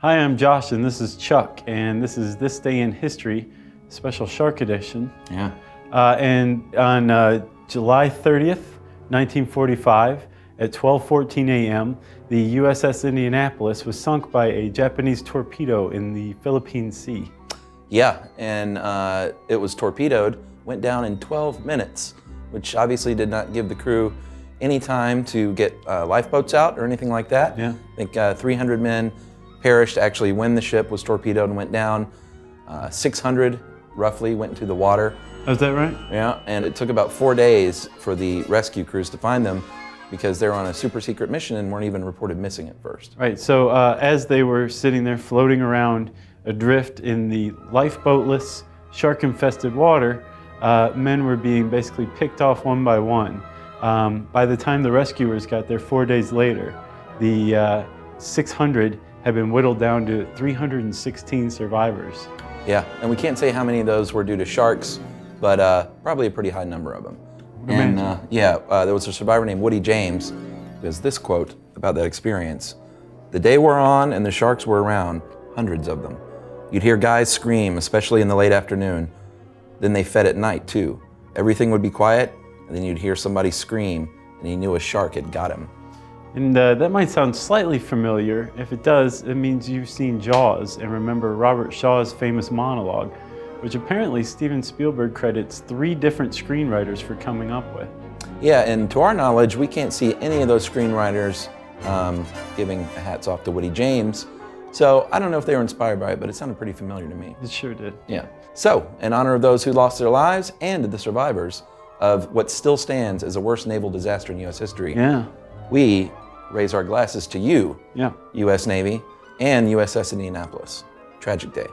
Hi, I'm Josh, and this is Chuck, and this is This Day in History, special Shark Edition. Yeah. And on July 30th, 1945, at 12:14 a.m., the USS Indianapolis was sunk by a Japanese torpedo in the Philippine Sea. Yeah, and it was torpedoed, went down in 12 minutes, which obviously did not give the crew any time to get lifeboats out or anything like that. Yeah. I think 300 men perished actually when the ship was torpedoed and went down. 600 roughly went into the water. Is that right? Yeah, and it took about 4 days for the rescue crews to find them because they were on a super secret mission and weren't even reported missing at first. Right, so as they were sitting there floating around adrift in the lifeboatless, shark-infested water, men were being basically picked off one by one. By the time the rescuers got there 4 days later, the 600 had been whittled down to 316 survivors. Yeah, and we can't say how many of those were due to sharks, but probably a pretty high number of them. And there was a survivor named Woody James who has this quote about that experience. "The day wore on and the sharks were around, hundreds of them. You'd hear guys scream, especially in the late afternoon. Then they fed at night too. Everything would be quiet, and then you'd hear somebody scream, and he knew a shark had got him." And that might sound slightly familiar. If it does, it means you've seen Jaws and remember Robert Shaw's famous monologue, which apparently Steven Spielberg credits 3 different screenwriters for coming up with. Yeah, and to our knowledge, we can't see any of those screenwriters giving hats off to Woody James. So I don't know if they were inspired by it, but it sounded pretty familiar to me. It sure did. Yeah. So, in honor of those who lost their lives and the survivors of what still stands as the worst naval disaster in U.S. history, we raise our glasses to you, U.S. Navy, and USS Indianapolis. Tragic day.